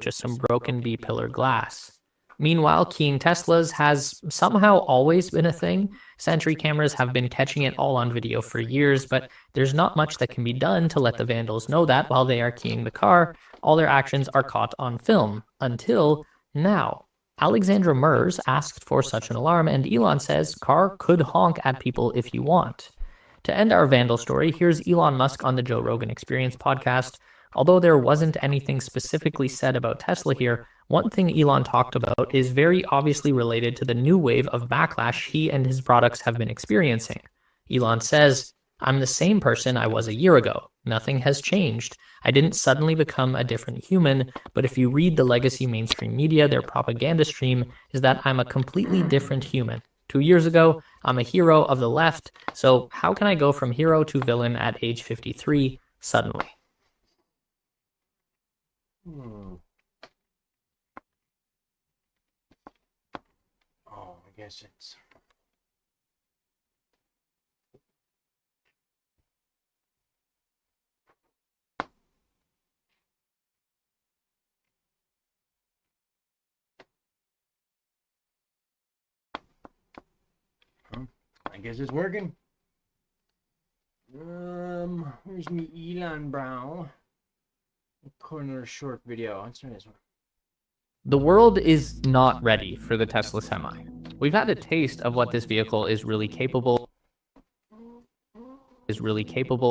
just some broken B-pillar glass. Meanwhile, keying Teslas has somehow always been a thing. Sentry cameras have been catching it all on video for years, but there's not much that can be done to let the vandals know that while they are keying the car, all their actions are caught on film. Until now. Alexandra Mers asked for such an alarm, and Elon says car could honk at people if you want. To end our vandal story, here's Elon Musk on the Joe Rogan Experience podcast. Although there wasn't anything specifically said about Tesla here, one thing Elon talked about is very obviously related to the new wave of backlash he and his products have been experiencing. Elon says, "I'm the same person I was a year ago. Nothing has changed. I didn't suddenly become a different human, but if you read the legacy mainstream media, their propaganda stream is that I'm a completely different human. 2 years ago, I'm a hero of the left, so how can I go from hero to villain at age 53 suddenly?" Oh, I guess it's... I guess it's working. Where's me Elon Brown? Corner short video. Let's try this one. The world is not ready for the Tesla Semi. We've had a taste of what this vehicle is really capable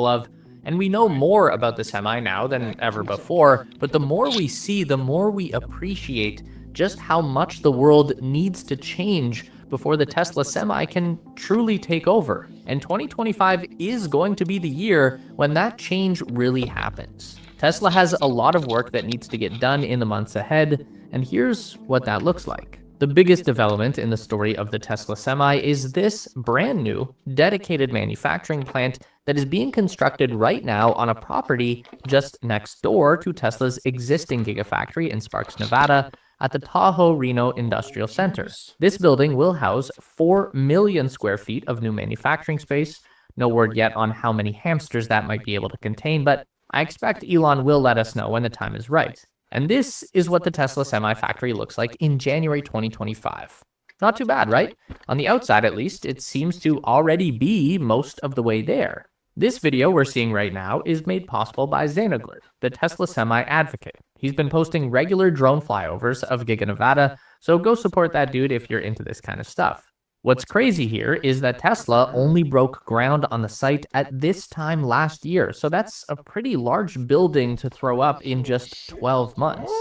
of, and we know more about the Semi now than ever before, but the more we see, the more we appreciate just how much the world needs to change before the Tesla Semi can truly take over. And 2025 is going to be the year when that change really happens. Tesla has a lot of work that needs to get done in the months ahead, and here's what that looks like. The biggest development in the story of the Tesla Semi is this brand new, dedicated manufacturing plant that is being constructed right now on a property just next door to Tesla's existing Gigafactory in Sparks, Nevada, at the Tahoe Reno Industrial Center. This building will house 4 million square feet of new manufacturing space. No word yet on how many hamsters that might be able to contain, but I expect Elon will let us know when the time is right. And this is what the Tesla Semi factory looks like in January 2025. Not too bad, right? On the outside, at least, it seems to already be most of the way there. This video we're seeing right now is made possible by Zainagler, the Tesla Semi advocate. He's been posting regular drone flyovers of Giga Nevada, so go support that dude if you're into this kind of stuff. What's crazy here is that Tesla only broke ground on the site at this time last year, so that's a pretty large building to throw up in just 12 months.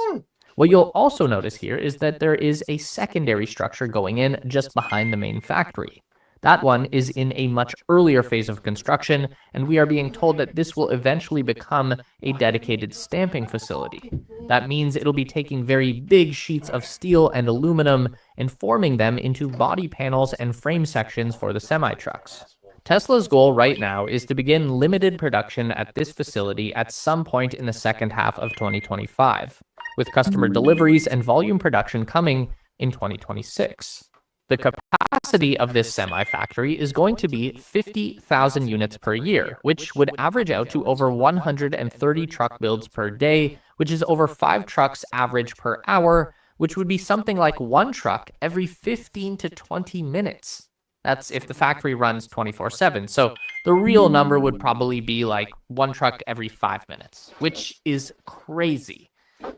What you'll also notice here is that there is a secondary structure going in just behind the main factory. That one is in a much earlier phase of construction, and we are being told that this will eventually become a dedicated stamping facility. That means it'll be taking very big sheets of steel and aluminum and forming them into body panels and frame sections for the semi-trucks. Tesla's goal right now is to begin limited production at this facility at some point in the second half of 2025, with customer deliveries and volume production coming in 2026. The capacity of this semi-factory is going to be 50,000 units per year, which would average out to over 130 truck builds per day, which is over 5 trucks average per hour, which would be something like 1 truck every 15 to 20 minutes. That's if the factory runs 24/7. So the real number would probably be like 1 truck every 5 minutes, which is crazy.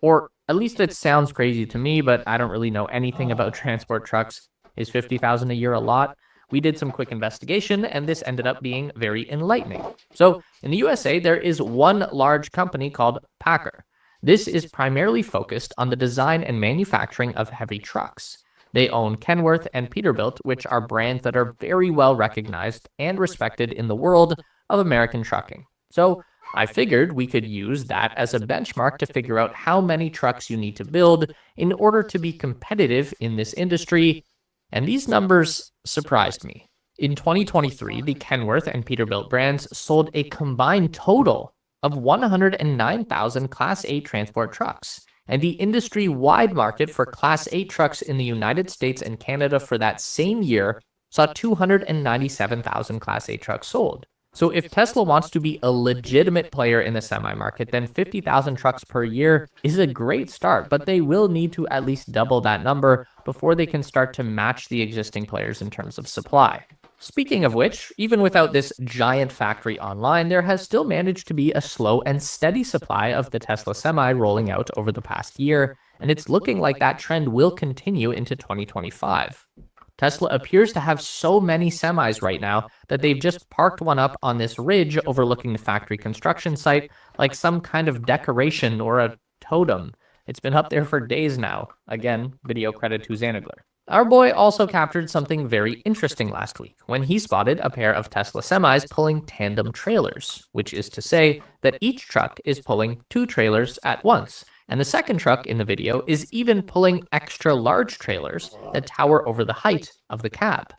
Or at least it sounds crazy to me, but I don't really know anything about transport trucks. Is 50,000 a year a lot? We did some quick investigation, and this ended up being very enlightening. So in the USA, there is one large company called PACCAR. This is primarily focused on the design and manufacturing of heavy trucks. They own Kenworth and Peterbilt, which are brands that are very well recognized and respected in the world of American trucking. So I figured we could use that as a benchmark to figure out how many trucks you need to build in order to be competitive in this industry. And these numbers surprised me. In 2023, the Kenworth and Peterbilt brands sold a combined total of 109,000 Class 8 transport trucks. And the industry-wide market for Class 8 trucks in the United States and Canada for that same year saw 297,000 Class 8 trucks sold. So if Tesla wants to be a legitimate player in the semi market, then 50,000 trucks per year is a great start, but they will need to at least double that number before they can start to match the existing players in terms of supply. Speaking of which, even without this giant factory online, there has still managed to be a slow and steady supply of the Tesla Semi rolling out over the past year, and it's looking like that trend will continue into 2025. Tesla appears to have so many semis right now that they've just parked one up on this ridge overlooking the factory construction site like some kind of decoration or a totem. It's been up there for days now. Again, video credit to Xanagler. Our boy also captured something very interesting last week when he spotted a pair of Tesla semis pulling tandem trailers, which is to say that each truck is pulling 2 trailers at once. And the second truck in the video is even pulling extra large trailers that tower over the height of the cab.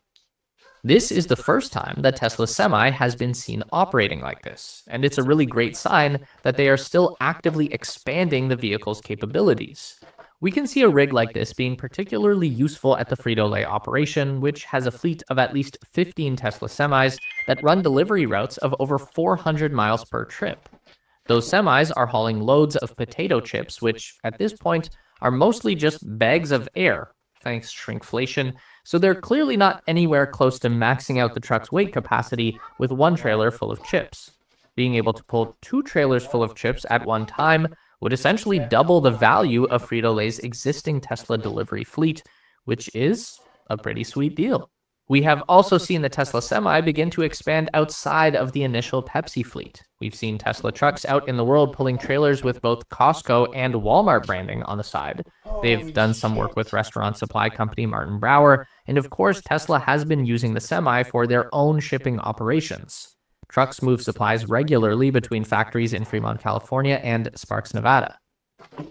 This is the first time that Tesla Semi has been seen operating like this, and it's a really great sign that they are still actively expanding the vehicle's capabilities. We can see a rig like this being particularly useful at the Frito-Lay operation, which has a fleet of at least 15 Tesla Semis that run delivery routes of over 400 miles per trip. Those semis are hauling loads of potato chips, which, at this point, are mostly just bags of air, thanks to shrinkflation, so they're clearly not anywhere close to maxing out the truck's weight capacity with one trailer full of chips. Being able to pull 2 trailers full of chips at one time would essentially double the value of Frito-Lay's existing Tesla delivery fleet, which is a pretty sweet deal. We have also seen the Tesla Semi begin to expand outside of the initial Pepsi fleet. We've seen Tesla trucks out in the world pulling trailers with both Costco and Walmart branding on the side. They've done some work with restaurant supply company Martin Brower, and of course Tesla has been using the Semi for their own shipping operations. Trucks move supplies regularly between factories in Fremont, California and Sparks, Nevada.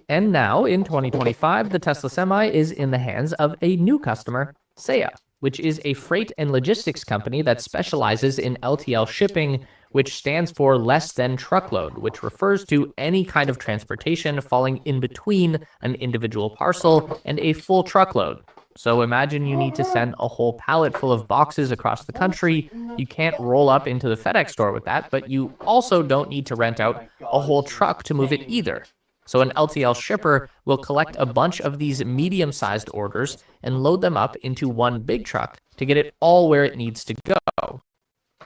And now, in 2025, the Tesla Semi is in the hands of a new customer, Seya, which is a freight and logistics company that specializes in LTL shipping, which stands for less than truckload, which refers to any kind of transportation falling in between an individual parcel and a full truckload. So imagine you need to send a whole pallet full of boxes across the country. You can't roll up into the FedEx store with that, but you also don't need to rent out a whole truck to move it either. So an LTL shipper will collect a bunch of these medium-sized orders and load them up into one big truck to get it all where it needs to go.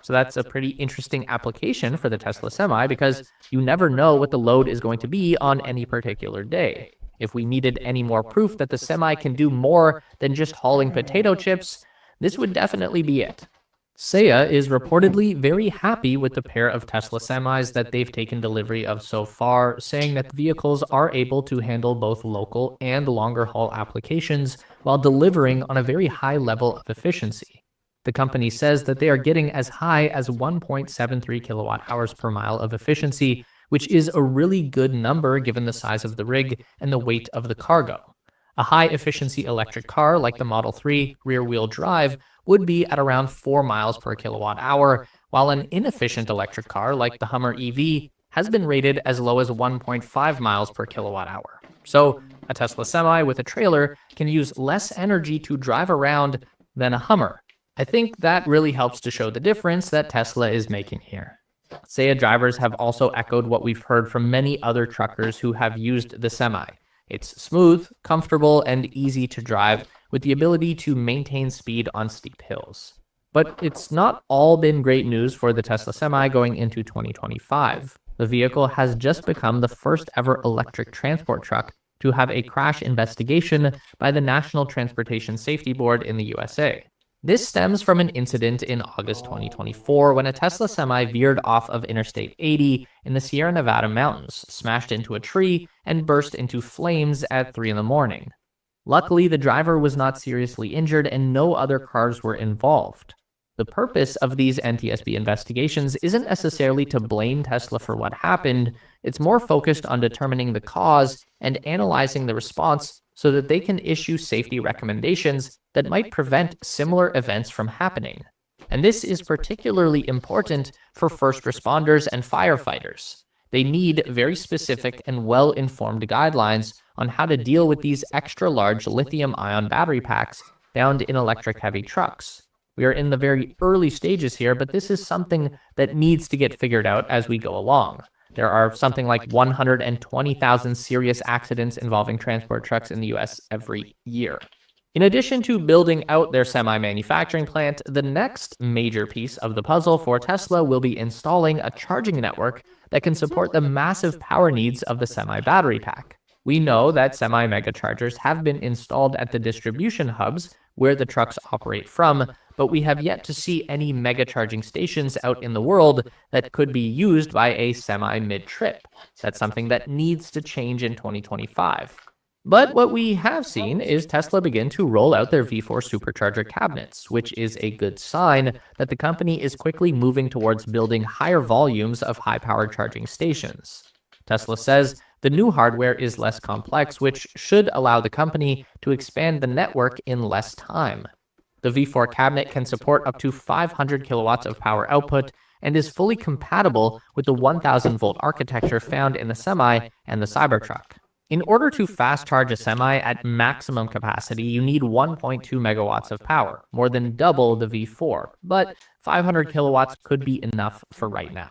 So that's a pretty interesting application for the Tesla Semi because you never know what the load is going to be on any particular day. If we needed any more proof that the Semi can do more than just hauling potato chips, this would definitely be it. Seya is reportedly very happy with the pair of Tesla Semis that they've taken delivery of so far, saying that the vehicles are able to handle both local and longer haul applications while delivering on a very high level of efficiency. The company says that they are getting as high as 1.73 kilowatt hours per mile of efficiency, which is a really good number given the size of the rig and the weight of the cargo. A high-efficiency electric car like the Model 3 rear-wheel drive would be at around 4 miles per kilowatt hour, while an inefficient electric car like the Hummer EV has been rated as low as 1.5 miles per kilowatt hour. So a Tesla Semi with a trailer can use less energy to drive around than a Hummer. I think that really helps to show the difference that Tesla is making here. Seya drivers have also echoed what we've heard from many other truckers who have used the Semi. It's smooth, comfortable, and easy to drive, with the ability to maintain speed on steep hills. But it's not all been great news for the Tesla Semi going into 2025. The vehicle has just become the first ever electric transport truck to have a crash investigation by the National Transportation Safety Board in the USA. This stems from an incident in August 2024 when a Tesla Semi veered off of Interstate 80 in the Sierra Nevada mountains, smashed into a tree, and burst into flames at 3 in the morning. Luckily, the driver was not seriously injured and no other cars were involved. The purpose of these NTSB investigations isn't necessarily to blame Tesla for what happened, it's more focused on determining the cause and analyzing the response so that they can issue safety recommendations that might prevent similar events from happening. And this is particularly important for first responders and firefighters. They need very specific and well-informed guidelines on how to deal with these extra-large lithium-ion battery packs found in electric-heavy trucks. We are in the very early stages here, but this is something that needs to get figured out as we go along. There are something like 120,000 serious accidents involving transport trucks in the US every year. In addition to building out their semi-manufacturing plant, the next major piece of the puzzle for Tesla will be installing a charging network that can support the massive power needs of the semi-battery pack. We know that semi-megachargers have been installed at the distribution hubs where the trucks operate from, but we have yet to see any mega-charging stations out in the world that could be used by a semi mid-trip. That's something that needs to change in 2025. But what we have seen is Tesla begin to roll out their V4 supercharger cabinets, which is a good sign that the company is quickly moving towards building higher volumes of high-powered charging stations. Tesla says the new hardware is less complex, which should allow the company to expand the network in less time. The V4 cabinet can support up to 500 kilowatts of power output and is fully compatible with the 1000-volt architecture found in the Semi and the Cybertruck. In order to fast charge a Semi at maximum capacity, you need 1.2 megawatts of power, more than double the V4, but 500 kilowatts could be enough for right now.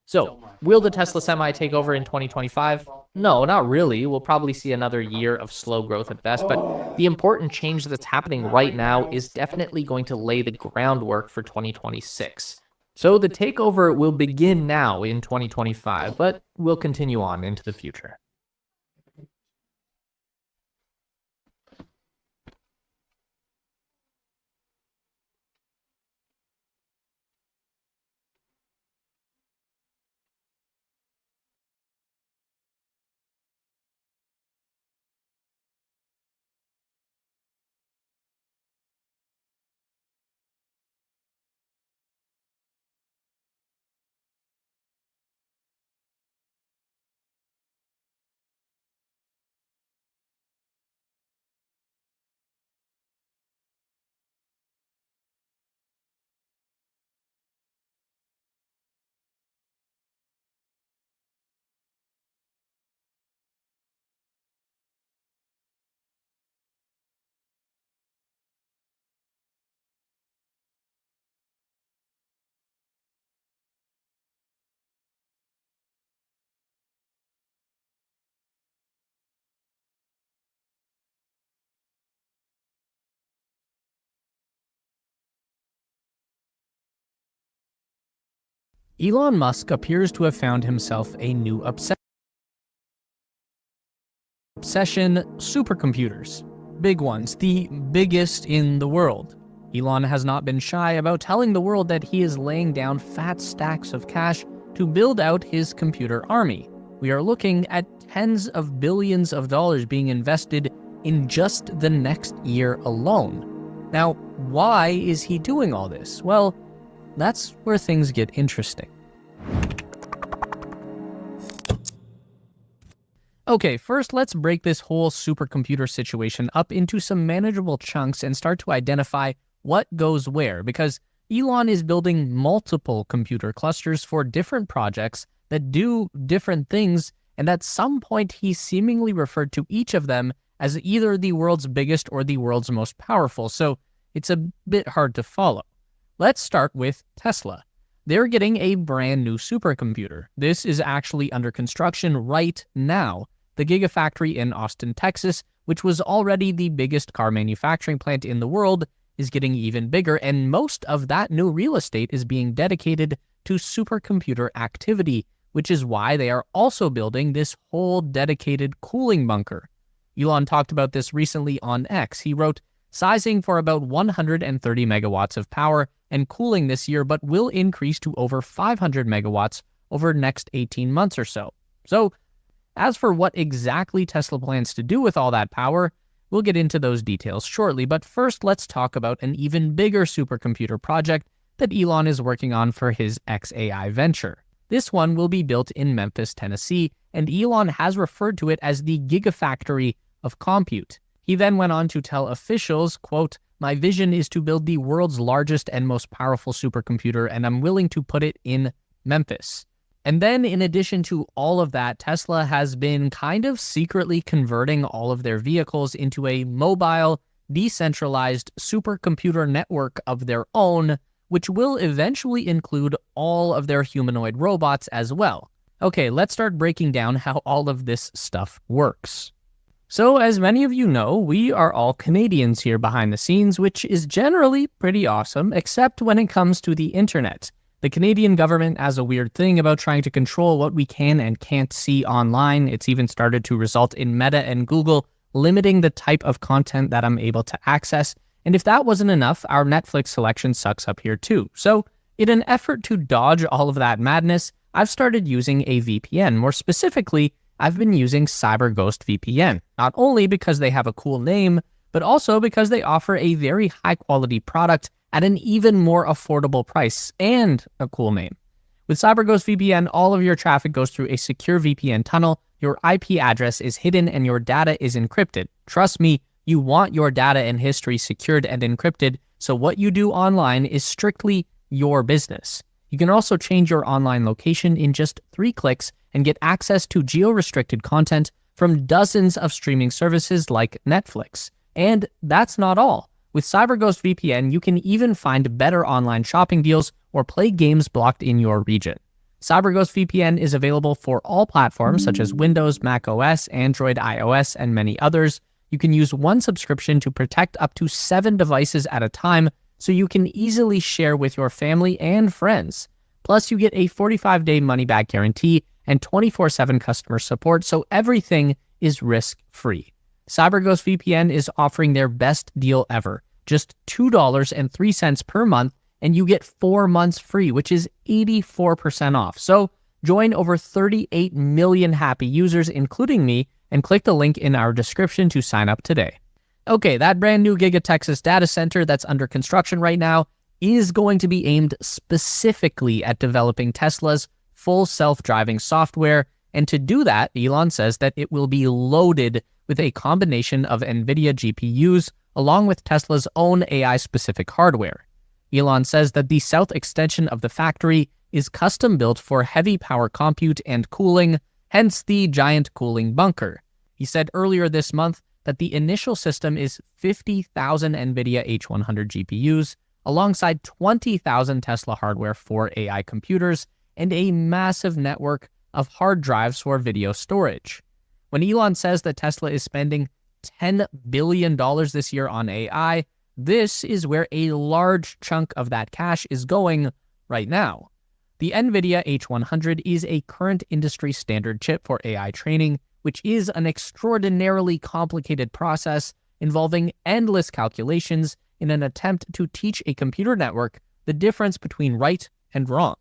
So, will the Tesla Semi take over in 2025? No, not really. We'll probably see another year of slow growth at best, but the important change that's happening right now is definitely going to lay the groundwork for 2026. So the takeover will begin now in 2025, but will continue on into the future. Elon Musk appears to have found himself a new obsession: supercomputers. Big ones, the biggest in the world. Elon has not been shy about telling the world that he is laying down fat stacks of cash to build out his computer army. We are looking at tens of billions of dollars being invested in just the next year alone. Now, why is he doing all this? Well, that's where things get interesting. Okay, first let's break this whole supercomputer situation up into some manageable chunks and start to identify what goes where, because Elon is building multiple computer clusters for different projects that do different things, and at some point he seemingly referred to each of them as either the world's biggest or the world's most powerful, so it's a bit hard to follow. Let's start with Tesla. They're getting a brand new supercomputer. This is actually under construction right now. The Gigafactory in Austin, Texas, which was already the biggest car manufacturing plant in the world, is getting even bigger, and most of that new real estate is being dedicated to supercomputer activity, which is why they are also building this whole dedicated cooling bunker. Elon talked about this recently on X. He wrote, "Sizing for about 130 megawatts of power and cooling this year, but will increase to over 500 megawatts over the next 18 months or so." So, as for what exactly Tesla plans to do with all that power, we'll get into those details shortly, but first let's talk about an even bigger supercomputer project that Elon is working on for his xAI venture. This one will be built in Memphis, Tennessee, and Elon has referred to it as the Gigafactory of compute. He then went on to tell officials, quote, "My vision is to build the world's largest and most powerful supercomputer, and I'm willing to put it in Memphis." And then in addition to all of that, Tesla has been kind of secretly converting all of their vehicles into a mobile decentralized supercomputer network of their own, which will eventually include all of their humanoid robots as well. Okay, let's start breaking down how all of this stuff works. So, as many of you know, we are all Canadians here behind the scenes, which is generally pretty awesome, except when it comes to the internet. The Canadian government has a weird thing about trying to control what we can and can't see online. It's even started to result in Meta and Google limiting the type of content that I'm able to access. And if that wasn't enough, our Netflix selection sucks up here too. So, in an effort to dodge all of that madness, I've started using a VPN. More specifically, I've been using CyberGhost VPN, not only because they have a cool name, but also because they offer a very high quality product at an even more affordable price and a cool name. With CyberGhost VPN, all of your traffic goes through a secure VPN tunnel, your IP address is hidden, and your data is encrypted. Trust me, you want your data and history secured and encrypted, so what you do online is strictly your business. You can also change your online location in just 3 clicks and get access to geo-restricted content from dozens of streaming services like Netflix. And that's not all. With CyberGhost VPN, you can even find better online shopping deals or play games blocked in your region. CyberGhost VPN is available for all platforms such as Windows, Mac OS, Android, iOS, and many others. You can use one subscription to protect up to 7 devices at a time, so you can easily share with your family and friends. Plus, you get a 45-day money-back guarantee and 24/7 customer support, so everything is risk-free. CyberGhost VPN is offering their best deal ever, just $2.03 per month, and you get 4 months free, which is 84% off. So join over 38 million happy users, including me, and click the link in our description to sign up today. Okay, that brand new Giga Texas data center that's under construction right now is going to be aimed specifically at developing Tesla's full self-driving software. And to do that, Elon says that it will be loaded with a combination of NVIDIA GPUs along with Tesla's own AI-specific hardware. Elon says that the south extension of the factory is custom-built for heavy power compute and cooling, hence the giant cooling bunker. He said earlier this month that the initial system is 50,000 NVIDIA H100 GPUs, alongside 20,000 Tesla hardware for AI computers, and a massive network of hard drives for video storage. When Elon says that Tesla is spending $10 billion this year on AI, this is where a large chunk of that cash is going right now. The NVIDIA H100 is a current industry standard chip for AI training, which is an extraordinarily complicated process involving endless calculations in an attempt to teach a computer network the difference between right and wrong.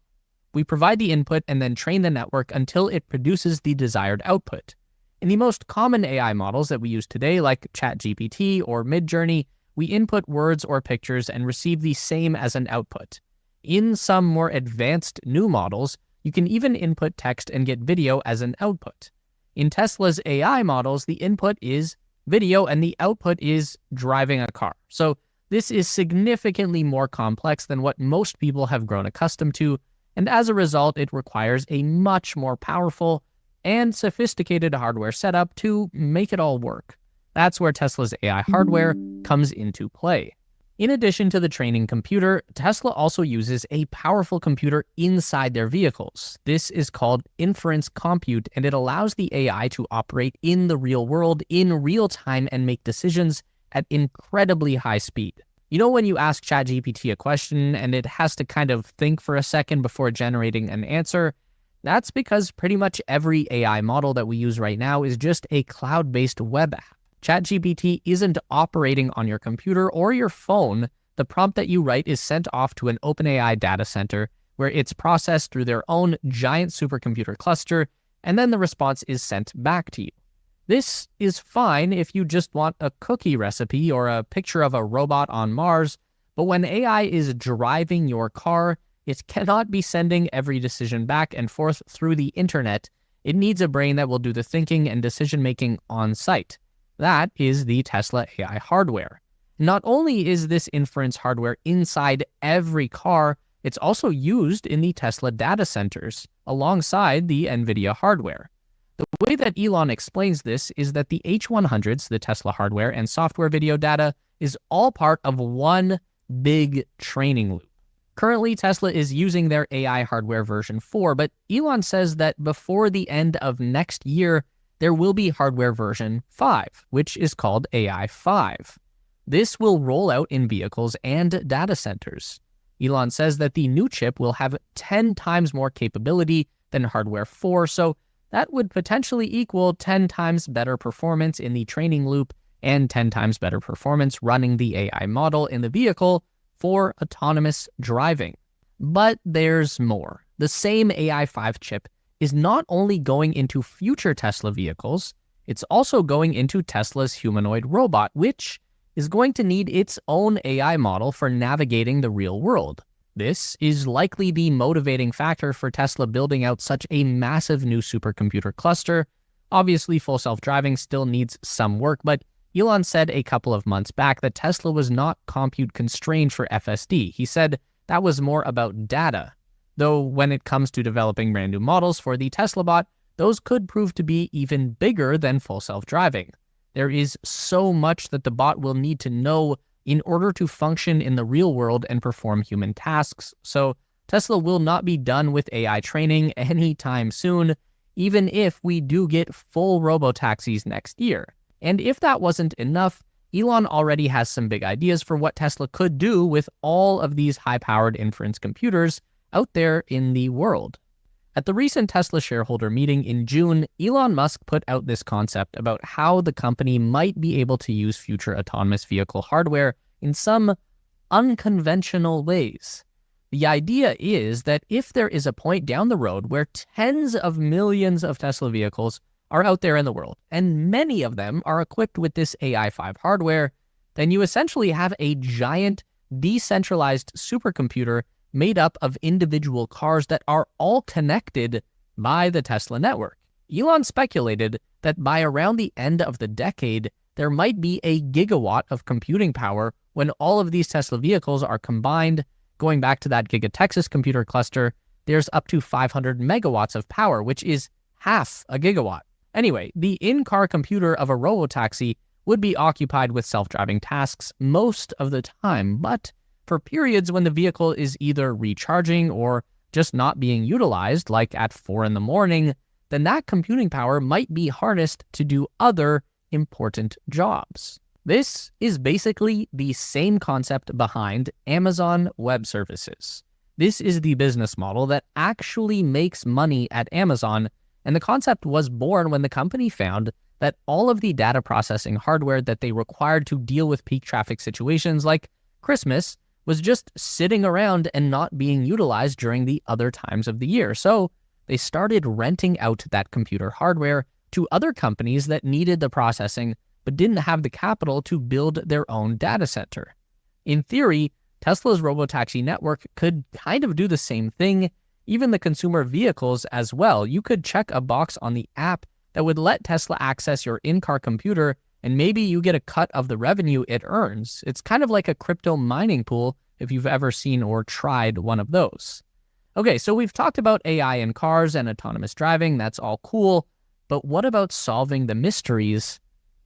We provide the input and then train the network until it produces the desired output. In the most common AI models that we use today, like ChatGPT or Midjourney, we input words or pictures and receive the same as an output. In some more advanced new models, you can even input text and get video as an output. In Tesla's AI models, the input is video and the output is driving a car. So this is significantly more complex than what most people have grown accustomed to, and as a result, it requires a much more powerful and sophisticated hardware setup to make it all work. That's where Tesla's AI hardware comes into play. In addition to the training computer, Tesla also uses a powerful computer inside their vehicles. This is called inference compute, and it allows the AI to operate in the real world in real time and make decisions at incredibly high speed. You know when you ask ChatGPT a question and it has to kind of think for a second before generating an answer? That's because pretty much every AI model that we use right now is just a cloud-based web app. ChatGPT isn't operating on your computer or your phone. The prompt that you write is sent off to an OpenAI data center where it's processed through their own giant supercomputer cluster, and then the response is sent back to you. This is fine if you just want a cookie recipe or a picture of a robot on Mars, but when AI is driving your car, it cannot be sending every decision back and forth through the internet. It needs a brain that will do the thinking and decision-making on site. That is the Tesla AI hardware. Not only is this inference hardware inside every car, it's also used in the Tesla data centers alongside the NVIDIA hardware. The way that Elon explains this is that the H100s, the Tesla hardware and software video data, is all part of one big training loop. Currently, Tesla is using their AI hardware version 4, but Elon says that before the end of next year, there will be hardware version 5, which is called AI 5. This will roll out in vehicles and data centers. Elon says that the new chip will have 10 times more capability than hardware 4, so that would potentially equal 10 times better performance in the training loop and 10 times better performance running the AI model in the vehicle for autonomous driving. But there's more. The same AI 5 chip is not only going into future Tesla vehicles, it's also going into Tesla's humanoid robot, which is going to need its own AI model for navigating the real world. This is likely the motivating factor for Tesla building out such a massive new supercomputer cluster. Obviously, full self-driving still needs some work, but Elon said a couple of months back that Tesla was not compute constrained for FSD. He said that was more about data. Though when it comes to developing brand new models for the Tesla bot, those could prove to be even bigger than full self-driving. There is so much that the bot will need to know in order to function in the real world and perform human tasks, so Tesla will not be done with AI training anytime soon, even if we do get full robotaxis next year. And if that wasn't enough, Elon already has some big ideas for what Tesla could do with all of these high-powered inference computers out there in the world. At the recent Tesla shareholder meeting in June, Elon Musk put out this concept about how the company might be able to use future autonomous vehicle hardware in some unconventional ways. The idea is that if there is a point down the road where tens of millions of Tesla vehicles are out there in the world, and many of them are equipped with this AI 5 hardware, then you essentially have a giant, decentralized supercomputer made up of individual cars that are all connected by the Tesla network. Elon speculated that by around the end of the decade, there might be a gigawatt of computing power when all of these Tesla vehicles are combined. Going back to that Giga Texas computer cluster, there's up to 500 megawatts of power, which is half a gigawatt. Anyway, the in-car computer of a robotaxi would be occupied with self-driving tasks most of the time, but for periods when the vehicle is either recharging or just not being utilized, like at 4 in the morning, then that computing power might be harnessed to do other important jobs. This is basically the same concept behind Amazon Web Services. This is the business model that actually makes money at Amazon, and the concept was born when the company found that all of the data processing hardware that they required to deal with peak traffic situations like Christmas was just sitting around and not being utilized during the other times of the year. So they started renting out that computer hardware to other companies that needed the processing but didn't have the capital to build their own data center. In theory, Tesla's robotaxi network could kind of do the same thing. Even the consumer vehicles as well. You could check a box on the app that would let Tesla access your in-car computer, and maybe you get a cut of the revenue it earns. It's kind of like a crypto mining pool if you've ever seen or tried one of those. Okay, so we've talked about AI in cars and autonomous driving. That's all cool. But what about solving the mysteries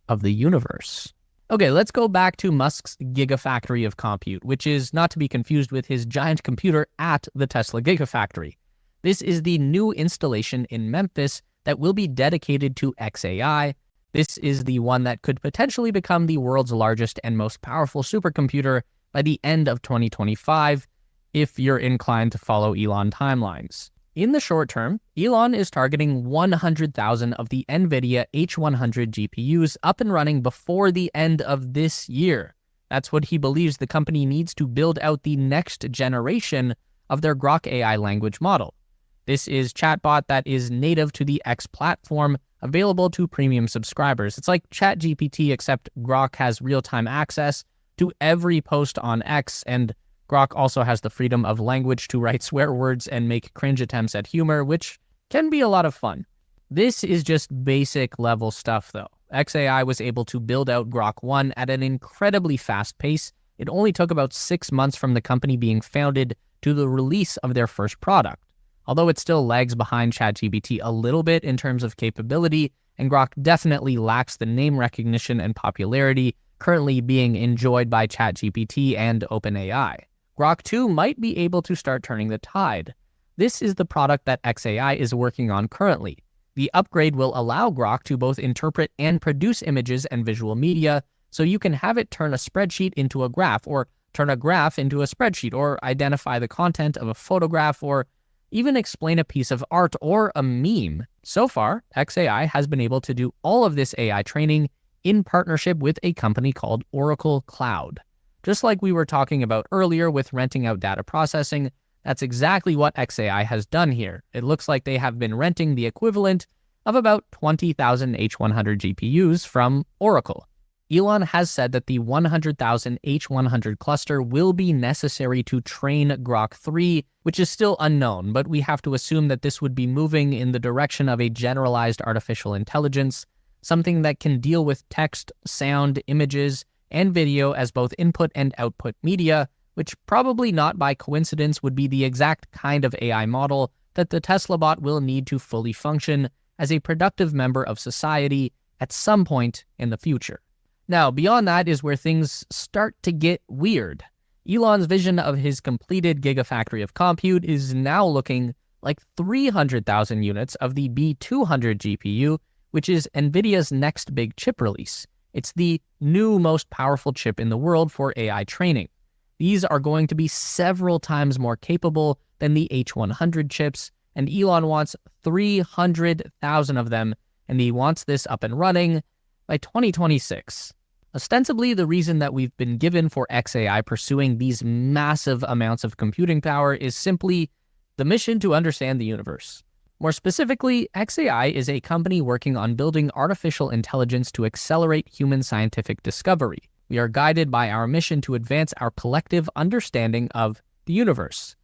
of the universe? Okay, let's go back to Musk's Gigafactory of compute, which is not to be confused with his giant computer at the Tesla Gigafactory. This is the new installation in Memphis that will be dedicated to xAI. This is the one that could potentially become the world's largest and most powerful supercomputer by the end of 2025, if you're inclined to follow Elon timelines. In the short term, Elon is targeting 100,000 of the NVIDIA H100 GPUs up and running before the end of this year. That's what he believes the company needs to build out the next generation of their Grok AI language model. This is chatbot that is native to the X platform, available to premium subscribers. It's like ChatGPT, except Grok has real-time access to every post on X, and Grok also has the freedom of language to write swear words and make cringe attempts at humor, which can be a lot of fun. This is just basic level stuff though. xAI was able to build out Grok 1 at an incredibly fast pace. It only took about 6 months from the company being founded to the release of their first product. Although it still lags behind ChatGPT a little bit in terms of capability, and Grok definitely lacks the name recognition and popularity currently being enjoyed by ChatGPT and OpenAI. Grok 2 might be able to start turning the tide. This is the product that xAI is working on currently. The upgrade will allow Grok to both interpret and produce images and visual media, so you can have it turn a spreadsheet into a graph, or turn a graph into a spreadsheet, or identify the content of a photograph, or even explain a piece of art or a meme. So far, xAI has been able to do all of this AI training in partnership with a company called Oracle Cloud. Just like we were talking about earlier with renting out data processing, that's exactly what xAI has done here. It looks like they have been renting the equivalent of about 20,000 H100 GPUs from Oracle. Elon has said that the 100,000 H100 cluster will be necessary to train Grok 3, which is still unknown, but we have to assume that this would be moving in the direction of a generalized artificial intelligence, something that can deal with text, sound, images, and video as both input and output media, which probably not by coincidence would be the exact kind of AI model that the Tesla bot will need to fully function as a productive member of society at some point in the future. Now, beyond that is where things start to get weird. Elon's vision of his completed gigafactory of compute is now looking like 300,000 units of the B200 GPU, which is NVIDIA's next big chip release. It's the new most powerful chip in the world for AI training. These are going to be several times more capable than the H100 chips, and Elon wants 300,000 of them, and he wants this up and running by 2026. Ostensibly, the reason that we've been given for xAI pursuing these massive amounts of computing power is simply the mission to understand the universe. More specifically, xAI is a company working on building artificial intelligence to accelerate human scientific discovery. We are guided by our mission to advance our collective understanding of the universe.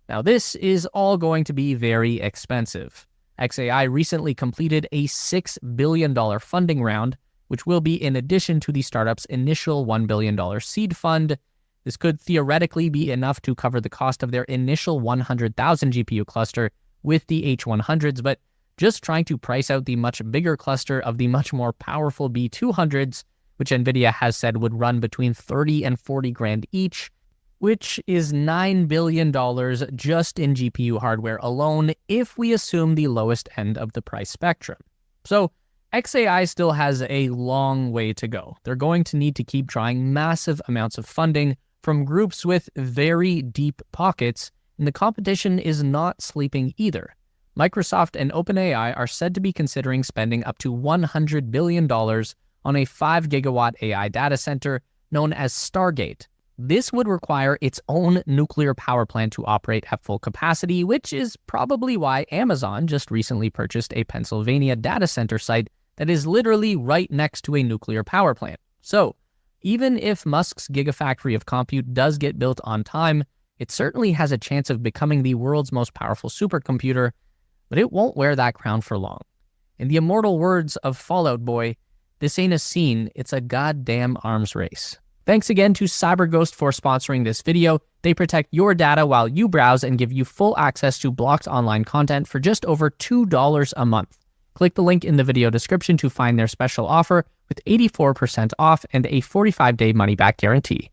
Now, this is all going to be very expensive. xAI recently completed a $6 billion funding round, which will be in addition to the startup's initial $1 billion seed fund. This could theoretically be enough to cover the cost of their initial 100,000 GPU cluster with the H100s, but just trying to price out the much bigger cluster of the much more powerful B200s, which NVIDIA has said would run between 30 and 40 grand each, which is $9 billion just in GPU hardware alone if we assume the lowest end of the price spectrum. So xAI still has a long way to go. They're going to need to keep drawing massive amounts of funding from groups with very deep pockets, and the competition is not sleeping either. Microsoft and OpenAI are said to be considering spending up to $100 billion on a 5 gigawatt AI data center known as Stargate. This would require its own nuclear power plant to operate at full capacity, which is probably why Amazon just recently purchased a Pennsylvania data center site that is literally right next to a nuclear power plant. So, even if Musk's gigafactory of compute does get built on time, it certainly has a chance of becoming the world's most powerful supercomputer, but it won't wear that crown for long. In the immortal words of Fallout Boy, this ain't a scene, it's a goddamn arms race. Thanks again to CyberGhost for sponsoring this video. They protect your data while you browse and give you full access to blocked online content for just over $2 a month. Click the link in the video description to find their special offer with 84% off and a 45-day money-back guarantee.